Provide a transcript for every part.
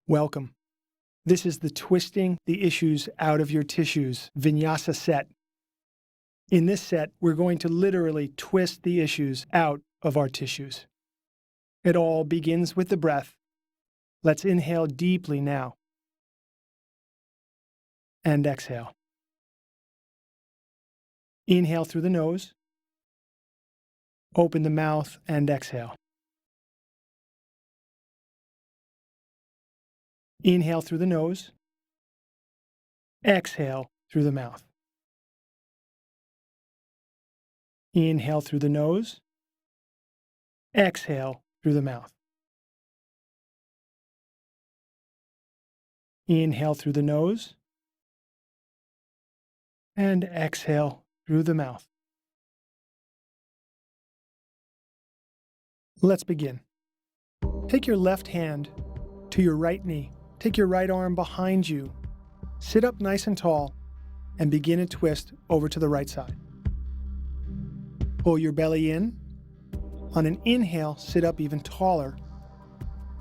Welcome. This is the Twisting the Issues Out of Your Tissues Vinyasa set. In this set, we're going to literally twist the issues out of our tissues. It all begins with the breath. Let's inhale deeply now. And exhale. Inhale through the nose. Open the mouth and exhale. Inhale through the nose. Exhale through the mouth. Inhale through the nose. Exhale through the mouth. Inhale through the nose. And exhale through the mouth. Let's begin. Take your left hand to your right knee. Take your right arm behind you. Sit up nice and tall and begin a twist over to the right side. Pull your belly in. On an inhale, sit up even taller.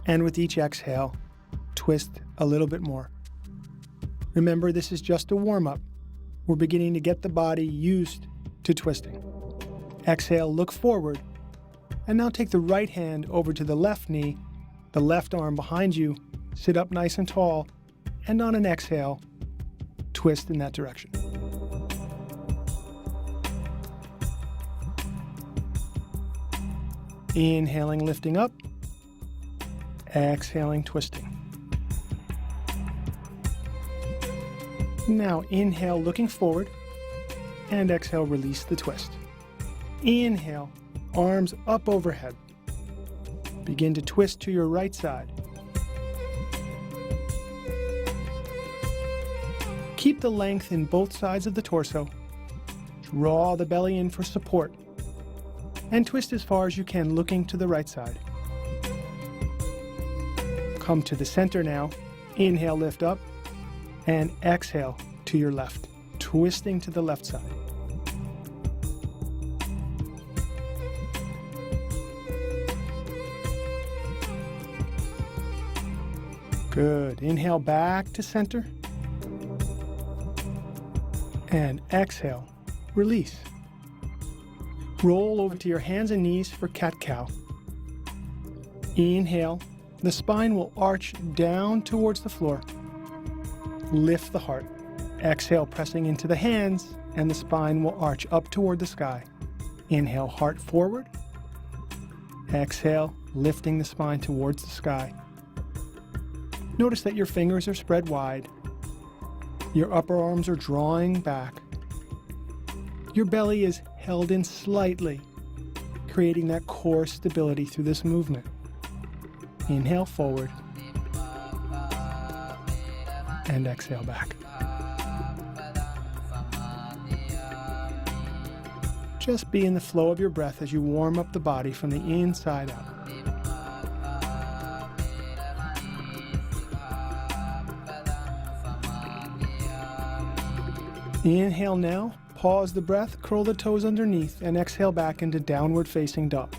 And with each exhale, twist a little bit more. Remember, this is just a warm-up. We're beginning to get the body used to twisting. Exhale, look forward. And now take the right hand over to the left knee, the left arm behind you. Sit up nice and tall, and on an exhale, twist in that direction. Inhaling, lifting up. Exhaling, twisting. Now inhale, looking forward, and exhale, release the twist. Inhale, arms up overhead. Begin to twist to your right side. Keep the length in both sides of the torso. Draw the belly in for support. And twist as far as you can, looking to the right side. Come to the center now. Inhale, lift up. And exhale to your left, twisting to the left side. Good. Inhale back to center. And exhale, release. Roll over to your hands and knees for cat-cow. Inhale, the spine will arch down towards the floor. Lift the heart. Exhale, pressing into the hands, and the spine will arch up toward the sky. Inhale, heart forward. Exhale, lifting the spine towards the sky. Notice that your fingers are spread wide. Your upper arms are drawing back. Your belly is held in slightly, creating that core stability through this movement. Inhale forward. And exhale back. Just be in the flow of your breath as you warm up the body from the inside out. Inhale now, pause the breath, curl the toes underneath, and exhale back into downward facing dog.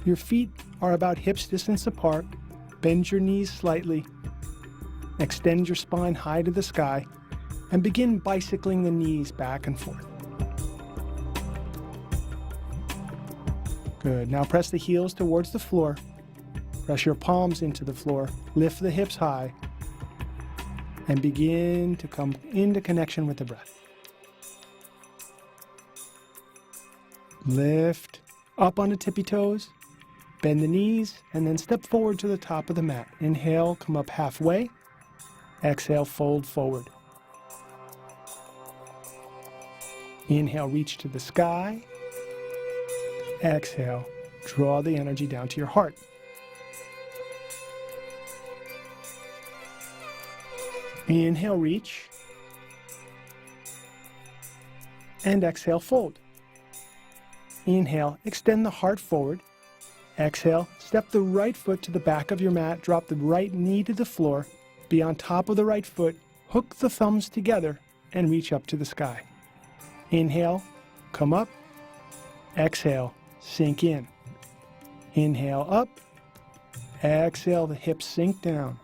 Your feet are about hips distance apart. Bend your knees slightly. Extend your spine high to the sky, and begin bicycling the knees back and forth. Good. Now press the heels towards the floor. Press your palms into the floor. Lift the hips high. And begin to come into connection with the breath. Lift up on the tippy toes, bend the knees, and then step forward to the top of the mat. Inhale, come up halfway. Exhale, fold forward. Inhale, reach to the sky. Exhale, draw the energy down to your heart. Inhale, reach. And exhale, fold. Inhale, extend the heart forward. Exhale, step the right foot to the back of your mat, drop the right knee to the floor, be on top of the right foot, hook the thumbs together, and reach up to the sky. Inhale, come up. Exhale, sink in. Inhale up. Exhale, the hips sink down.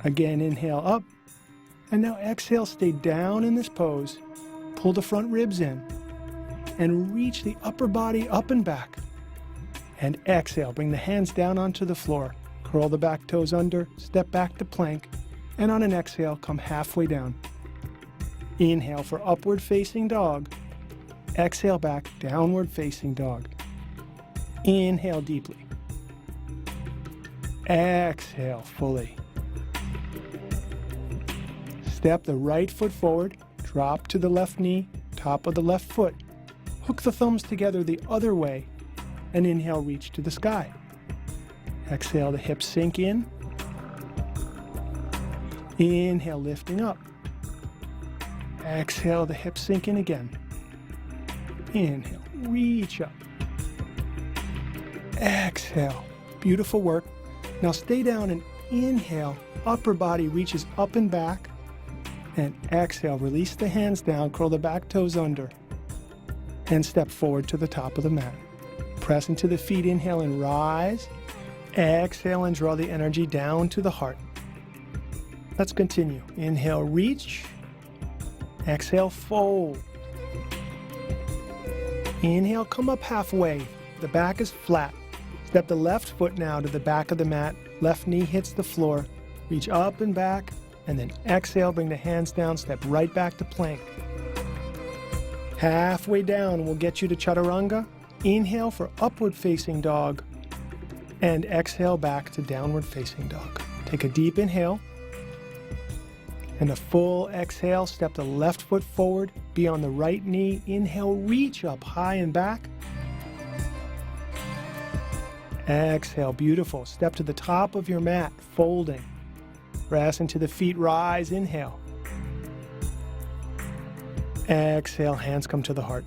Again, inhale up. And now exhale, stay down in this pose. Pull the front ribs in. And reach the upper body up and back. And exhale, bring the hands down onto the floor. Curl the back toes under, step back to plank. And on an exhale, come halfway down. Inhale for upward facing dog. Exhale back, downward facing dog. Inhale deeply. Exhale fully. Step the right foot forward, drop to the left knee, top of the left foot. Hook the thumbs together the other way, and inhale, reach to the sky. Exhale, the hips sink in. Inhale, lifting up. Exhale, the hips sink in again. Inhale, reach up. Exhale. Beautiful work. Now stay down and inhale. Upper body reaches up and back. And exhale, release the hands down, curl the back toes under. And step forward to the top of the mat. Press into the feet, inhale and rise. Exhale and draw the energy down to the heart. Let's continue. Inhale, reach. Exhale, fold. Inhale, come up halfway. The back is flat. Step the left foot now to the back of the mat. Left knee hits the floor. Reach up and back. And then exhale, bring the hands down, step right back to plank. Halfway down will get you to chaturanga. Inhale for upward facing dog. And exhale back to downward facing dog. Take a deep inhale. And a full exhale, step the left foot forward, be on the right knee. Inhale, reach up high and back. Exhale, beautiful. Step to the top of your mat, folding. Press into the feet, rise, inhale. Exhale, hands come to the heart.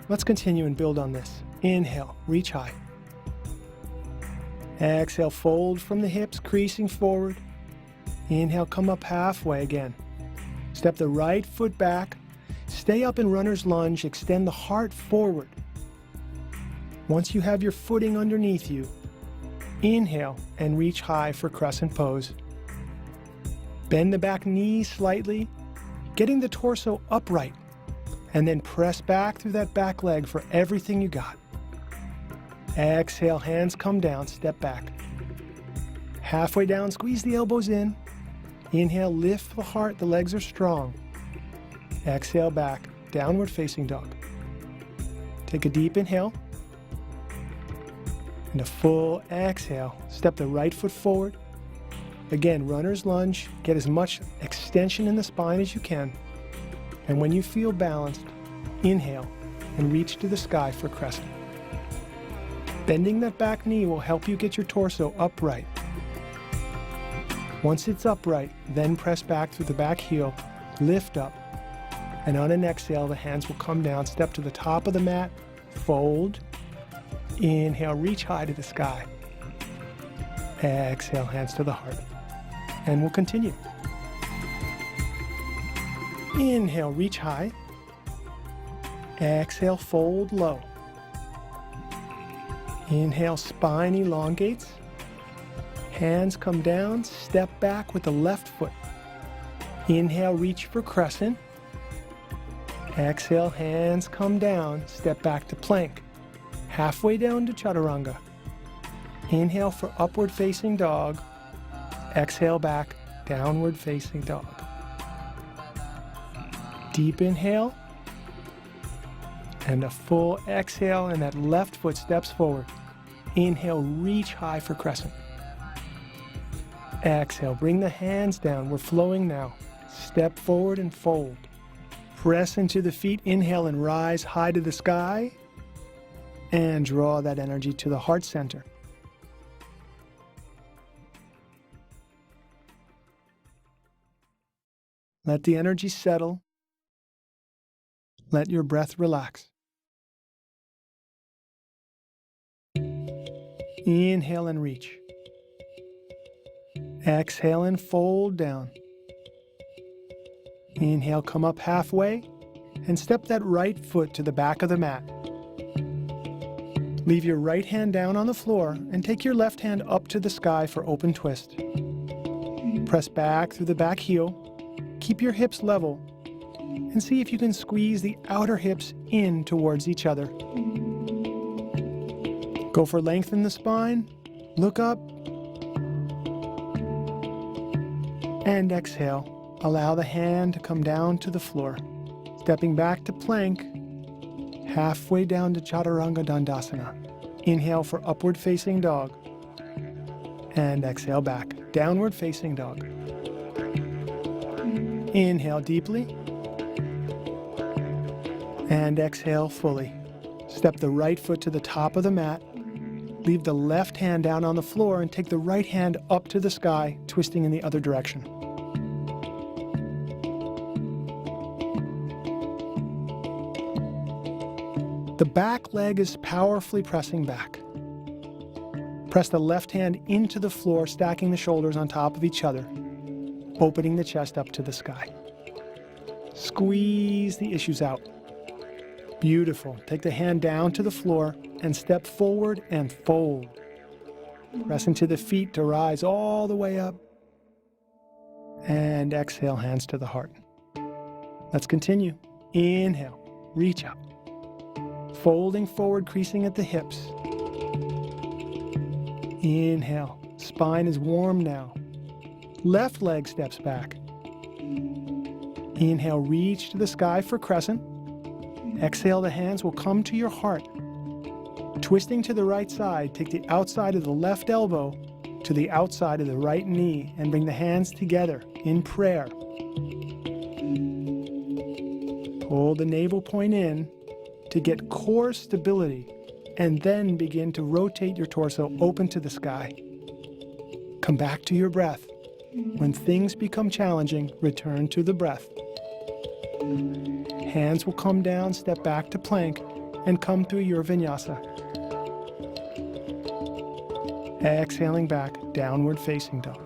Let's continue and build on this. Inhale, reach high. Exhale, fold from the hips, creasing forward. Inhale, come up halfway again. Step the right foot back. Stay up in runner's lunge, extend the heart forward. Once you have your footing underneath you, inhale and reach high for crescent pose. Bend the back knee slightly, getting the torso upright, and then press back through that back leg for everything you got. Exhale, hands come down, step back. Halfway down, squeeze the elbows in. Inhale, lift the heart, the legs are strong. Exhale back, downward facing dog. Take a deep inhale. And a full exhale. Step the right foot forward. Again, runner's lunge. Get as much extension in the spine as you can. And when you feel balanced, inhale and reach to the sky for crescent. Bending that back knee will help you get your torso upright. Once it's upright, then press back through the back heel, lift up, and on an exhale, the hands will come down, step to the top of the mat, fold, inhale, reach high to the sky. Exhale, hands to the heart. And we'll continue. Inhale, reach high. Exhale, fold low. Inhale, spine elongates. Hands come down, step back with the left foot. Inhale, reach for crescent. Exhale, hands come down, step back to plank. Halfway down to chaturanga. Inhale for upward facing dog. Exhale back, downward facing dog. Deep inhale. And a full exhale, and that left foot steps forward. Inhale, reach high for crescent. Exhale, bring the hands down. We're flowing now. Step forward and fold. Press into the feet. Inhale and rise high to the sky. And draw that energy to the heart center. Let the energy settle. Let your breath relax. Inhale and reach. Exhale and fold down. Inhale, come up halfway and step that right foot to the back of the mat. Leave your right hand down on the floor and take your left hand up to the sky for open twist. Press back through the back heel. Keep your hips level and see if you can squeeze the outer hips in towards each other. Go for length in the spine. Look up. And exhale. Allow the hand to come down to the floor. Stepping back to plank. Halfway down to Chaturanga Dandasana. Inhale for upward facing dog. And exhale back. Downward facing dog. Inhale deeply. And exhale fully. Step the right foot to the top of the mat. Leave the left hand down on the floor and take the right hand up to the sky, twisting in the other direction. The back leg is powerfully pressing back. Press the left hand into the floor, stacking the shoulders on top of each other, opening the chest up to the sky. Squeeze the issues out. Beautiful. Take the hand down to the floor and step forward and fold. Press into the feet to rise all the way up. And exhale, hands to the heart. Let's continue. Inhale, reach up. Folding forward, creasing at the hips. Inhale, spine is warm now. Left leg steps back. Inhale, reach to the sky for crescent. Exhale, the hands will come to your heart. Twisting to the right side, take the outside of the left elbow to the outside of the right knee and bring the hands together in prayer. Pull the navel point in to get core stability and then begin to rotate your torso open to the sky. Come back to your breath. When things become challenging, return to the breath. Hands will come down, step back to plank, and come through your vinyasa. Exhaling back, downward facing dog.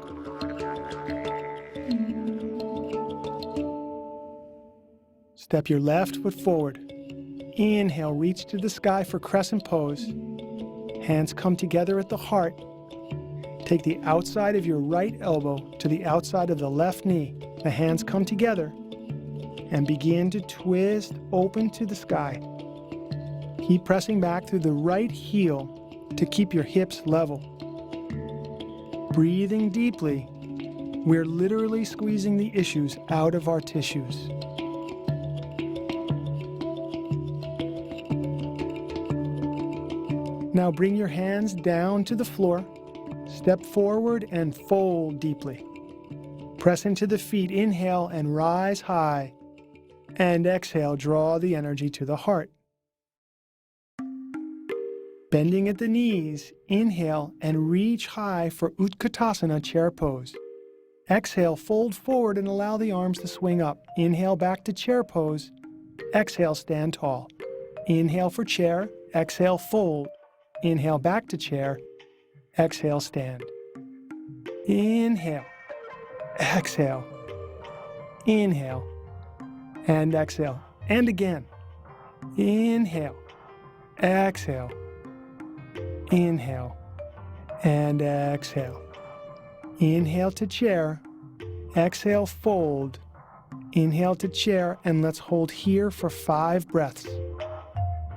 Step your left foot forward. Inhale, reach to the sky for crescent pose. Hands come together at the heart. Take the outside of your right elbow to the outside of the left knee. The hands come together and begin to twist open to the sky. Keep pressing back through the right heel to keep your hips level. Breathing deeply, we're literally squeezing the issues out of our tissues. Now bring your hands down to the floor, step forward and fold deeply. Press into the feet, inhale and rise high. And exhale, draw the energy to the heart. Bending at the knees, inhale and reach high for Utkatasana chair pose. Exhale, fold forward and allow the arms to swing up. Inhale back to chair pose. Exhale, stand tall. Inhale for chair, exhale, fold. Inhale back to chair, exhale, stand. Inhale, exhale, inhale, and exhale. And again. Inhale, exhale, inhale, and exhale. Inhale to chair, exhale, fold. Inhale to chair, and let's hold here for 5 breaths.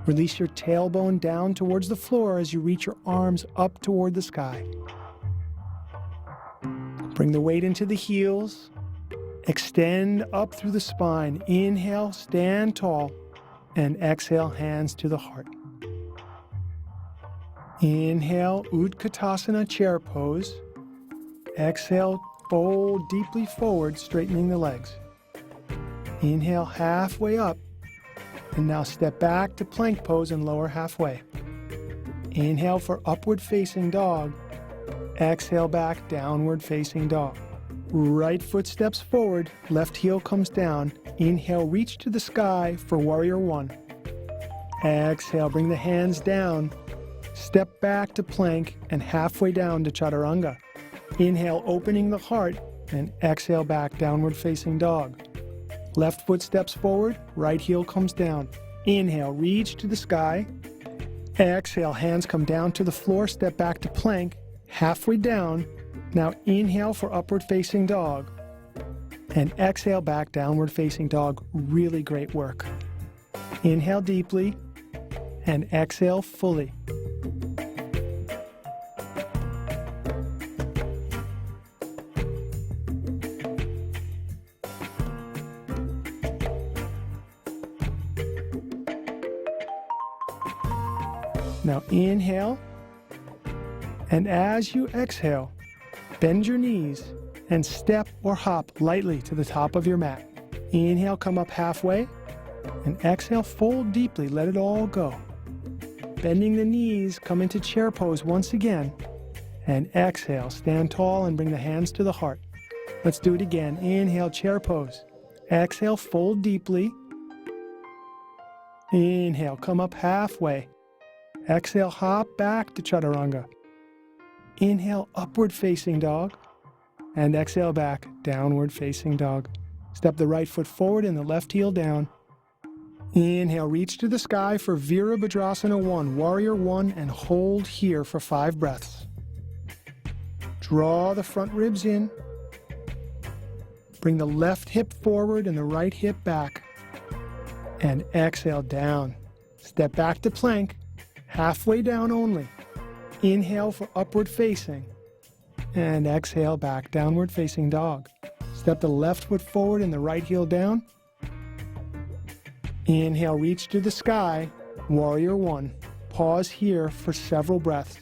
Release your tailbone down towards the floor as you reach your arms up toward the sky. Bring the weight into the heels. Extend up through the spine. Inhale, stand tall, and exhale, hands to the heart. Inhale, Utkatasana chair pose. Exhale, fold deeply forward, straightening the legs. Inhale, halfway up. And now step back to plank pose and lower halfway. Inhale for upward facing dog. Exhale back, downward facing dog. Right foot steps forward, left heel comes down. Inhale, reach to the sky for warrior 1. Exhale, bring the hands down. Step back to plank and halfway down to chaturanga. Inhale, opening the heart, and exhale back, downward facing dog. Left foot steps forward, right heel comes down. Inhale, reach to the sky. Exhale, hands come down to the floor, step back to plank. Halfway down, Now inhale for upward facing dog and exhale back, downward facing dog. Really great work. Inhale deeply and exhale fully. Now inhale, and as you exhale, bend your knees and step or hop lightly to the top of your mat. Inhale, come up halfway, and exhale, fold deeply, let it all go. Bending the knees, come into chair pose once again, and exhale, stand tall and bring the hands to the heart. Let's do it again. Inhale, chair pose. Exhale, fold deeply. Inhale, come up halfway. Exhale, hop back to chaturanga. Inhale, upward facing dog. And exhale back, downward facing dog. Step the right foot forward and the left heel down. Inhale, reach to the sky for Virabhadrasana 1, Warrior 1, and hold here for 5 breaths. Draw the front ribs in. Bring the left hip forward and the right hip back. And exhale down. Step back to plank, halfway down only. Inhale for upward facing. And exhale back, downward facing dog. Step the left foot forward and the right heel down. Inhale, reach to the sky, Warrior 1. Pause here for several breaths.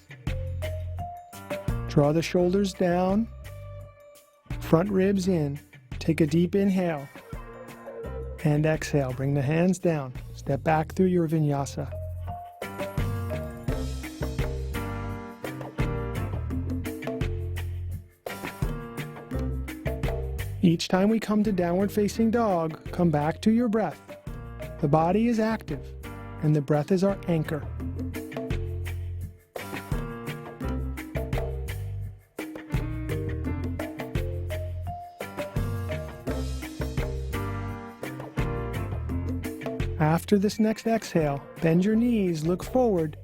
Draw the shoulders down, front ribs in. Take a deep inhale. And exhale, bring the hands down. Step back through your Vinyasa. Each time we come to downward facing dog, come back to your breath. The body is active, and the breath is our anchor. After this next exhale, bend your knees, look forward,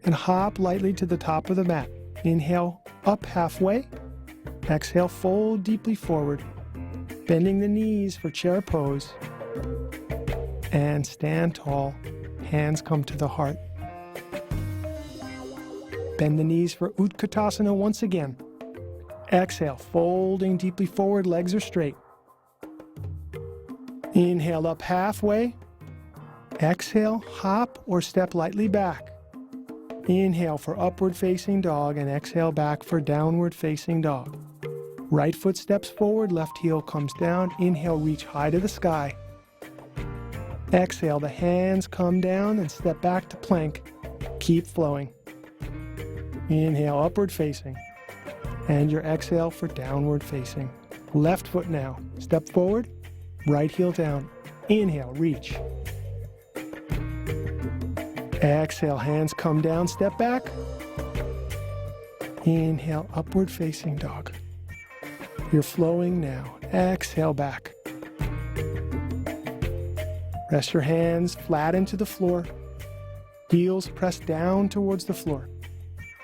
and hop lightly to the top of the mat. Inhale, up halfway. Exhale, fold deeply forward. Bending the knees for chair pose. And stand tall. Hands come to the heart. Bend the knees for Utkatasana once again. Exhale, folding deeply forward, legs are straight. Inhale up halfway. Exhale, hop or step lightly back. Inhale for upward facing dog and exhale back for downward facing dog. Right foot steps forward, left heel comes down. Inhale, reach high to the sky. Exhale, the hands come down and step back to plank. Keep flowing. Inhale, upward facing. And your exhale for downward facing. Left foot now. Step forward, right heel down. Inhale, reach. Exhale, hands come down, step back. Inhale, upward facing dog. You're flowing now. Exhale back. Rest your hands flat into the floor. Heels press down towards the floor.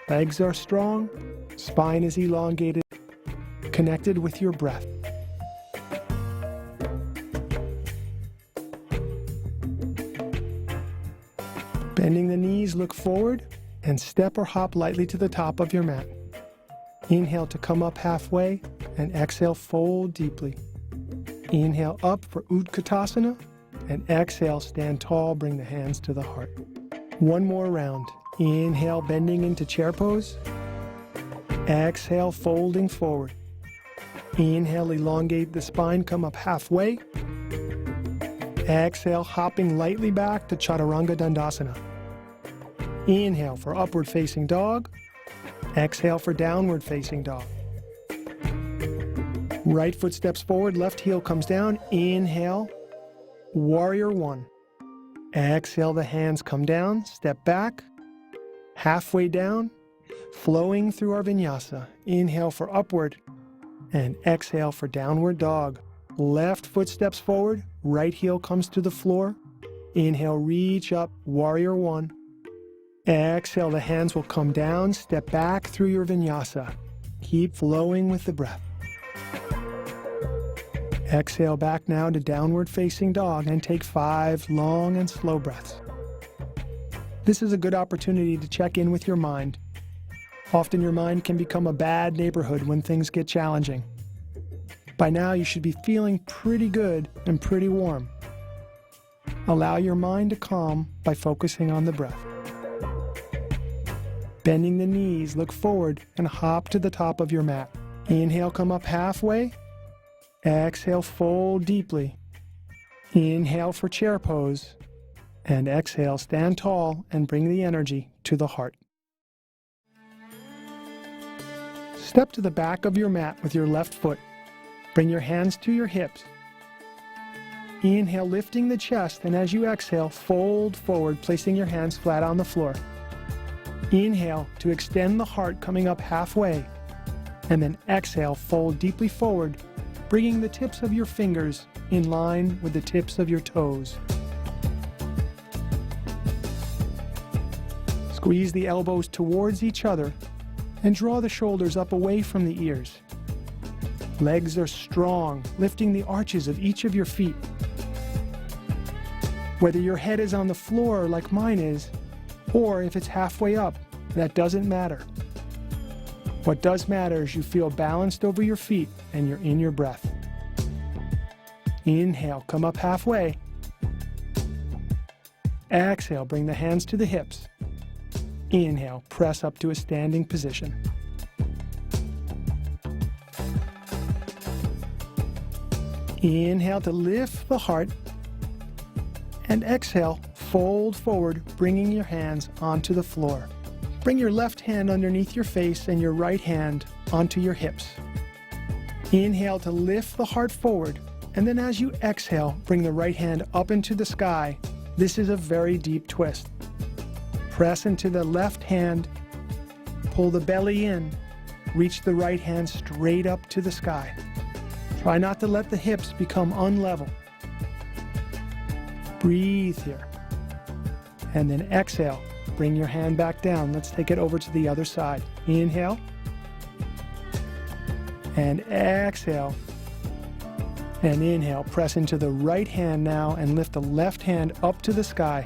Legs are strong. Spine is elongated, connected with your breath. Bending the knees, look forward, and step or hop lightly to the top of your mat. Inhale to come up halfway, and exhale, fold deeply. Inhale up for Utkatasana, and exhale, stand tall, bring the hands to the heart. One more round. Inhale, bending into chair pose. Exhale, folding forward. Inhale, elongate the spine, come up halfway. Exhale, hopping lightly back to Chaturanga Dandasana. Inhale for upward facing dog. Exhale for downward facing dog. Right foot steps forward, left heel comes down. Inhale, Warrior 1. Exhale, the hands come down, step back, halfway down, flowing through our Vinyasa. Inhale for upward, and exhale for downward dog. Left foot steps forward, right heel comes to the floor. Inhale, reach up, Warrior 1. Exhale, the hands will come down, step back through your Vinyasa. Keep flowing with the breath. Exhale back now to downward facing dog and take 5 long and slow breaths. This is a good opportunity to check in with your mind. Often your mind can become a bad neighborhood when things get challenging. By now you should be feeling pretty good and pretty warm. Allow your mind to calm by focusing on the breath. Bending the knees, look forward and hop to the top of your mat. Inhale, come up halfway. Exhale, fold deeply. Inhale for chair pose. And exhale, stand tall and bring the energy to the heart. Step to the back of your mat with your left foot. Bring your hands to your hips. Inhale, lifting the chest, and as you exhale, fold forward, placing your hands flat on the floor. Inhale to extend the heart, coming up halfway. And then exhale, fold deeply forward, bringing the tips of your fingers in line with the tips of your toes. Squeeze the elbows towards each other and draw the shoulders up away from the ears. Legs are strong, lifting the arches of each of your feet. Whether your head is on the floor like mine is, or if it's halfway up, that doesn't matter. What does matter is you feel balanced over your feet and you're in your breath. Inhale, come up halfway. Exhale, bring the hands to the hips. Inhale, press up to a standing position. Inhale to lift the heart. And exhale, fold forward, bringing your hands onto the floor. Bring your left hand underneath your face and your right hand onto your hips. Inhale to lift the heart forward, and then as you exhale, bring the right hand up into the sky. This is a very deep twist. Press into the left hand, pull the belly in, reach the right hand straight up to the sky. Try not to let the hips become unlevel. Breathe here. And then exhale. Bring your hand back down. Let's take it over to the other side. Inhale. And exhale. And inhale. Press into the right hand now and lift the left hand up to the sky.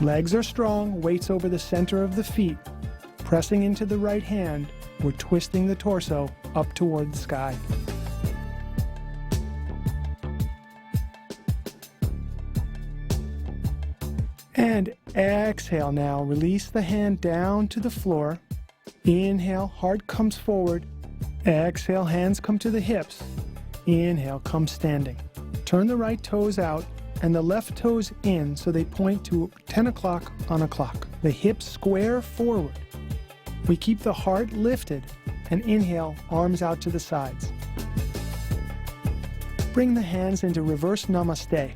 Legs are strong, weights over the center of the feet. Pressing into the right hand, we're twisting the torso up toward the sky. And exhale now, release the hand down to the floor. Inhale, heart comes forward. Exhale, hands come to the hips. Inhale, come standing. Turn the right toes out and the left toes in so they point to 10 o'clock on a clock. The hips square forward. We keep the heart lifted and inhale, arms out to the sides. Bring the hands into reverse namaste.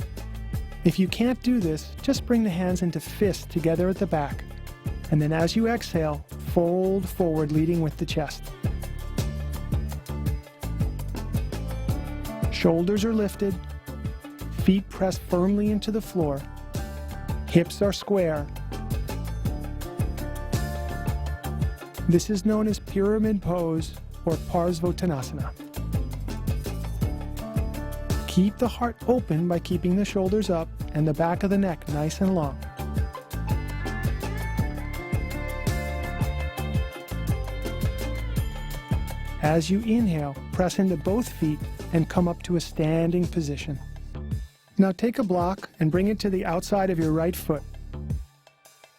If you can't do this, just bring the hands into fists together at the back. And then as you exhale, fold forward, leading with the chest. Shoulders are lifted, feet press firmly into the floor, hips are square. This is known as pyramid pose or Parsvottanasana. Keep the heart open by keeping the shoulders up and the back of the neck nice and long. As you inhale, press into both feet and come up to a standing position. Now take a block and bring it to the outside of your right foot.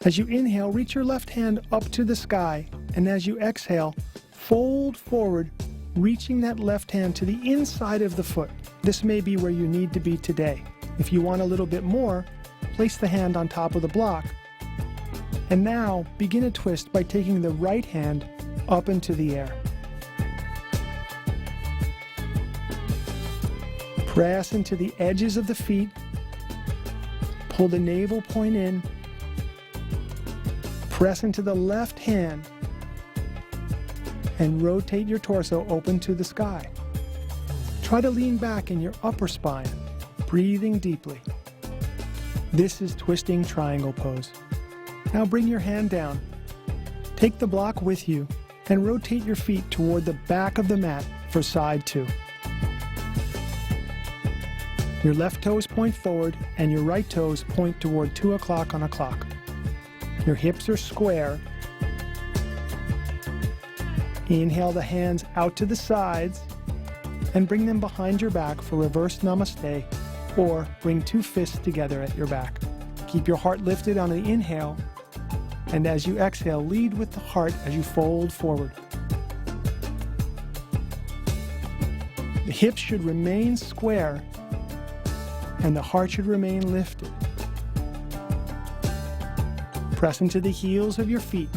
As you inhale, reach your left hand up to the sky, and as you exhale, fold forward, reaching that left hand to the inside of the foot. This may be where you need to be today. If you want a little bit more, place the hand on top of the block. And now begin a twist by taking the right hand up into the air. Press into the edges of the feet. Pull the navel point in. Press into the left hand. And rotate your torso open to the sky. Try to lean back in your upper spine, breathing deeply. This is twisting triangle pose. Now bring your hand down. Take the block with you and rotate your feet toward the back of the mat for side 2. Your left toes point forward and your right toes point toward 2 o'clock on a clock. Your hips are square. Inhale the hands out to the sides and bring them behind your back for reverse namaste, or bring 2 fists together at your back. Keep your heart lifted on the inhale, and as you exhale, lead with the heart as you fold forward. The hips should remain square and the heart should remain lifted. Press into the heels of your feet.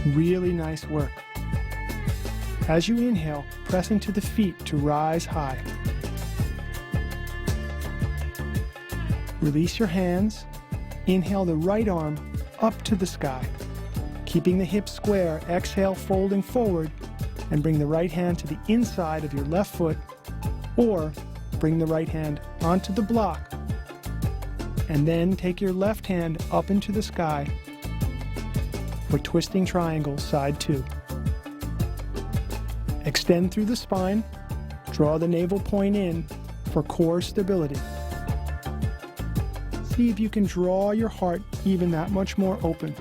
Really nice work. As you inhale, press into the feet to rise high. Release your hands. Inhale the right arm up to the sky. Keeping the hips square, exhale, folding forward, and bring the right hand to the inside of your left foot, or bring the right hand onto the block, and then take your left hand up into the sky for twisting triangle, side 2. Extend through the spine, draw the navel point in for core stability. See if you can draw your heart even that much more open.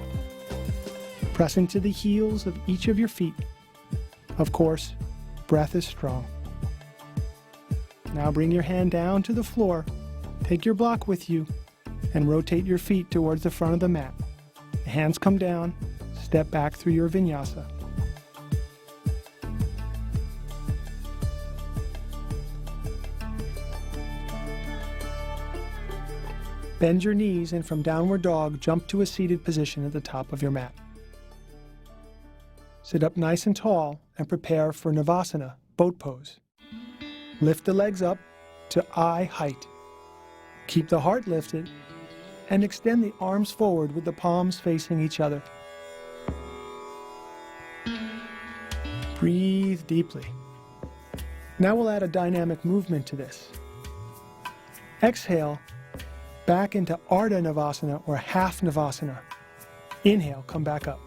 Press into the heels of each of your feet. Of course, breath is strong. Now bring your hand down to the floor, take your block with you, and rotate your feet towards the front of the mat. The hands come down, step back through your vinyasa. Bend your knees and from downward dog, jump to a seated position at the top of your mat. Sit up nice and tall and prepare for Savasana, boat pose. Lift the legs up to eye height. Keep the heart lifted and extend the arms forward with the palms facing each other. Breathe deeply. Now we'll add a dynamic movement to this. Exhale, back into Ardha Navasana or half Navasana. Inhale, come back up.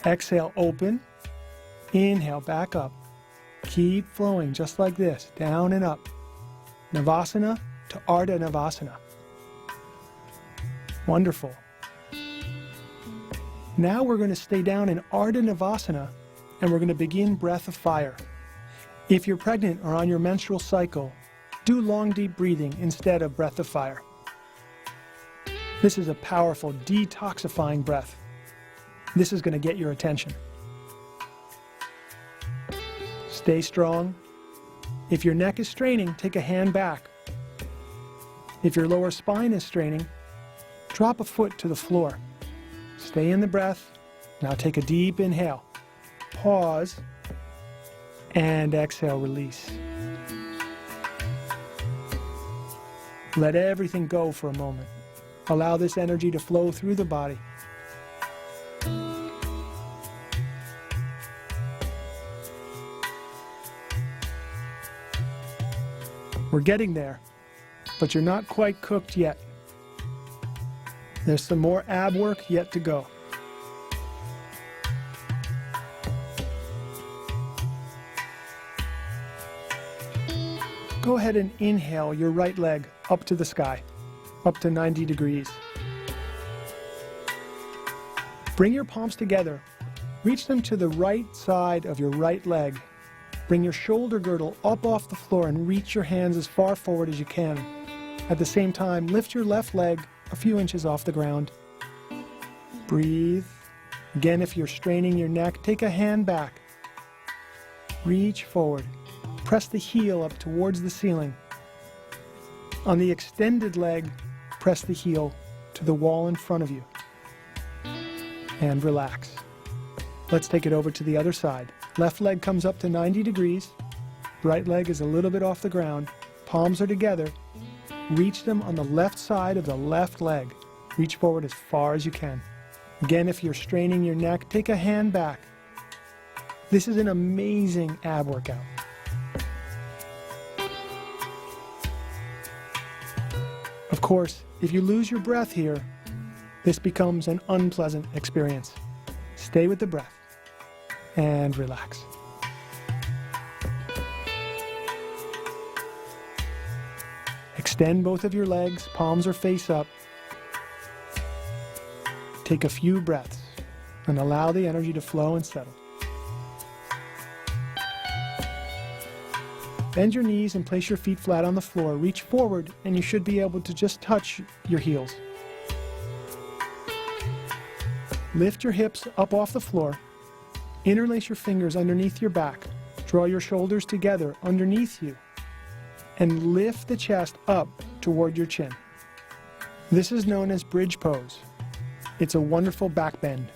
Exhale, open. Inhale, back up. Keep flowing just like this, down and up. Navasana to Ardha Navasana. Wonderful. Now we're going to stay down in Ardha Navasana and we're going to begin breath of fire. If you're pregnant or on your menstrual cycle, do long deep breathing instead of breath of fire. This is a powerful detoxifying breath. This is going to get your attention. Stay strong. If your neck is straining, take a hand back. If your lower spine is straining, drop a foot to the floor. Stay in the breath. Now take a deep inhale. Pause. And exhale, release. Let everything go for a moment. Allow this energy to flow through the body. We're getting there, but you're not quite cooked yet. There's some more ab work yet to go. Go ahead and inhale your right leg up to the sky, up to 90 degrees. Bring your palms together. Reach them to the right side of your right leg. Bring your shoulder girdle up off the floor and reach your hands as far forward as you can. At the same time, lift your left leg a few inches off the ground. Breathe. Again, if you're straining your neck, take a hand back. Reach forward. Press the heel up towards the ceiling. On the extended leg, press the heel to the wall in front of you. And relax. Let's take it over to the other side. Left leg comes up to 90 degrees. Right leg is a little bit off the ground. Palms are together. Reach them on the left side of the left leg. Reach forward as far as you can. Again, if you're straining your neck, take a hand back. This is an amazing ab workout. Of course, if you lose your breath here, this becomes an unpleasant experience. Stay with the breath and relax. Extend both of your legs, palms are face up. Take a few breaths and allow the energy to flow and settle. Bend your knees and place your feet flat on the floor. Reach forward and you should be able to just touch your heels. Lift your hips up off the floor. Interlace your fingers underneath your back. Draw your shoulders together underneath you and lift the chest up toward your chin. This is known as bridge pose. It's a wonderful back bend.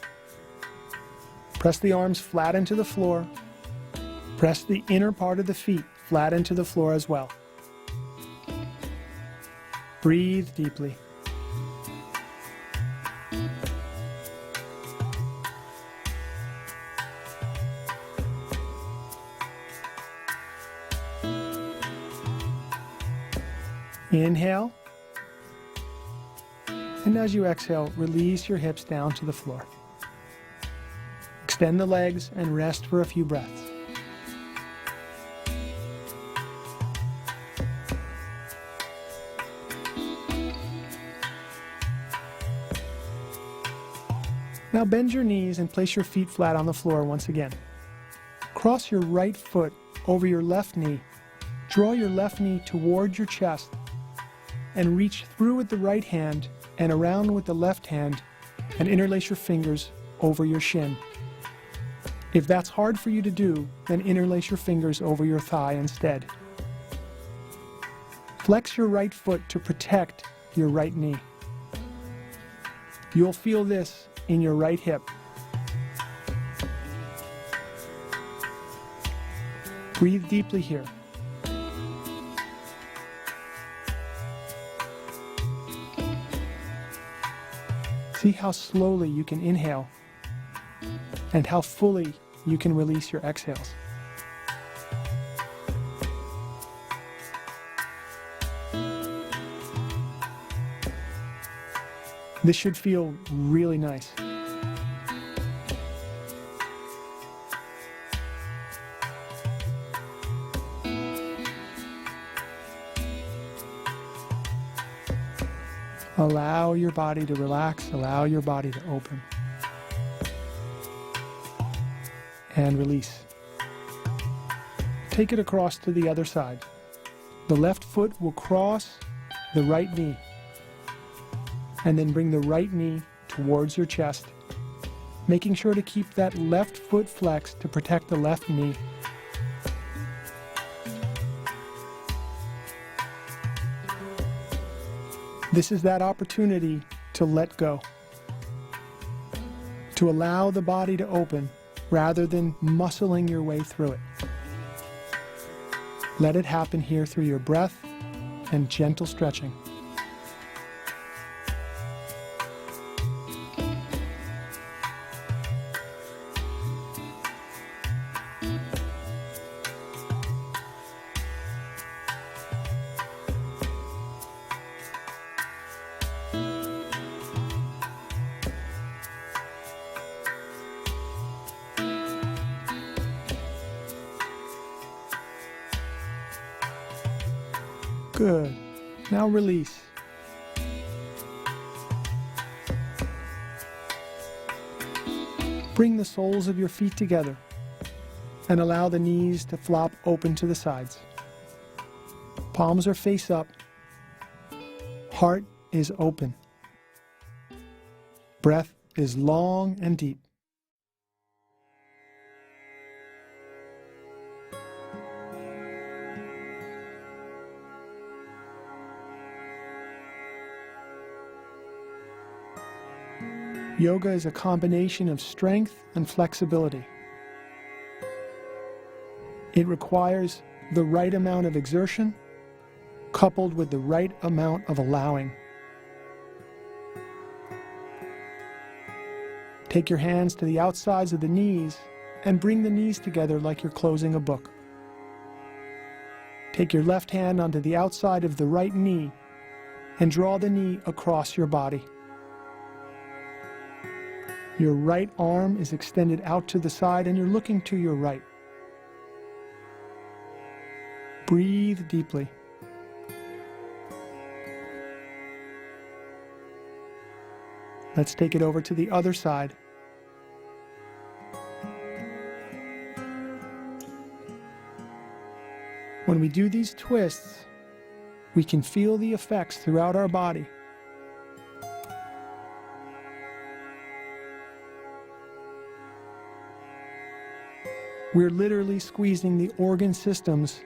Press the arms flat into the floor. Press the inner part of the feet flat into the floor as well. Breathe deeply. Inhale. And as you exhale, release your hips down to the floor. Extend the legs and rest for a few breaths. Now bend your knees and place your feet flat on the floor once again. Cross your right foot over your left knee. Draw your left knee toward your chest and reach through with the right hand and around with the left hand and interlace your fingers over your shin. If that's hard for you to do, then interlace your fingers over your thigh instead. Flex your right foot to protect your right knee. You'll feel this in your right hip. Breathe deeply here. See how slowly you can inhale and how fully you can release your exhales. This should feel really nice. Allow your body to relax, allow your body to open. And release. Take it across to the other side. The left foot will cross the right knee. And then bring the right knee towards your chest, making sure to keep that left foot flexed to protect the left knee. This is that opportunity to let go, to allow the body to open rather than muscling your way through it. Let it happen here through your breath and gentle stretching. Good. Now release. Bring the soles of your feet together and allow the knees to flop open to the sides. Palms are face up. Heart is open. Breath is long and deep. Yoga is a combination of strength and flexibility. It requires the right amount of exertion coupled with the right amount of allowing. Take your hands to the outsides of the knees and bring the knees together like you're closing a book. Take your left hand onto the outside of the right knee and draw the knee across your body. Your right arm is extended out to the side and you're looking to your right. Breathe deeply. Let's take it over to the other side. When we do these twists, we can feel the effects throughout our body. We're literally squeezing the organ systems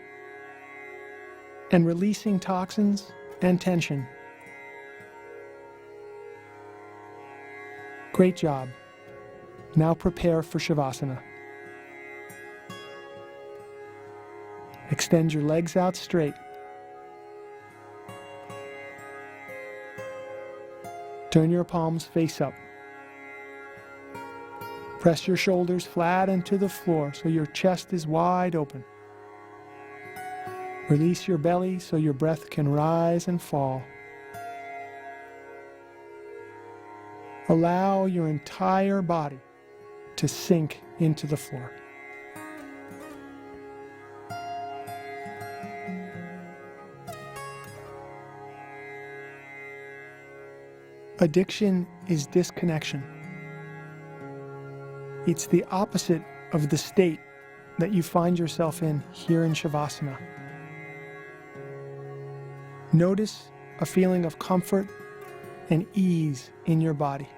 and releasing toxins and tension. Great job. Now prepare for Savasana. Extend your legs out straight. Turn your palms face up. Press your shoulders flat into the floor so your chest is wide open. Release your belly so your breath can rise and fall. Allow your entire body to sink into the floor. Addiction is disconnection. It's the opposite of the state that you find yourself in here in Savasana. Notice a feeling of comfort and ease in your body.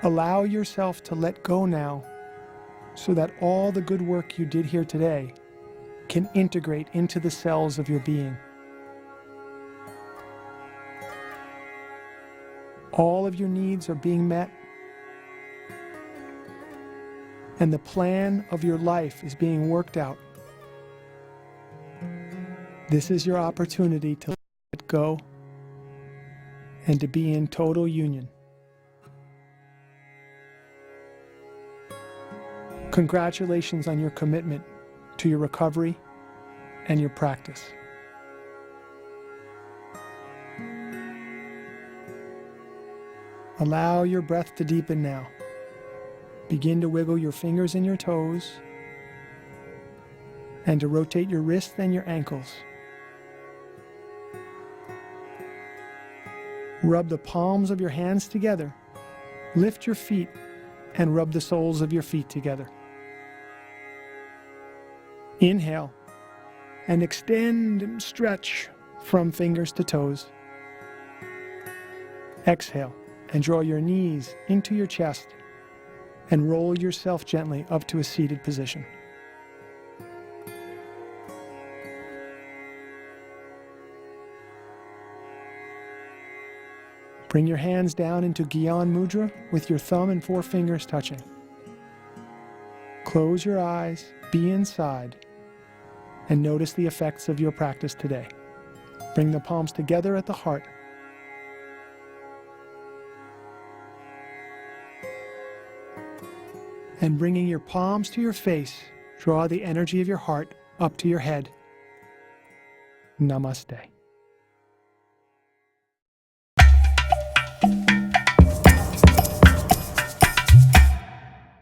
Allow yourself to let go now so that all the good work you did here today can integrate into the cells of your being. All of your needs are being met, and the plan of your life is being worked out. This is your opportunity to let go and to be in total union. Congratulations on your commitment to your recovery and your practice. Allow your breath to deepen now. Begin to wiggle your fingers and your toes and to rotate your wrists and your ankles. Rub the palms of your hands together. Lift your feet and rub the soles of your feet together. Inhale and extend and stretch from fingers to toes. Exhale and draw your knees into your chest and roll yourself gently up to a seated position. Bring your hands down into Gyan Mudra with your thumb and four fingers touching. Close your eyes, be inside, and notice the effects of your practice today. Bring the palms together at the heart. And bringing your palms to your face, draw the energy of your heart up to your head. Namaste.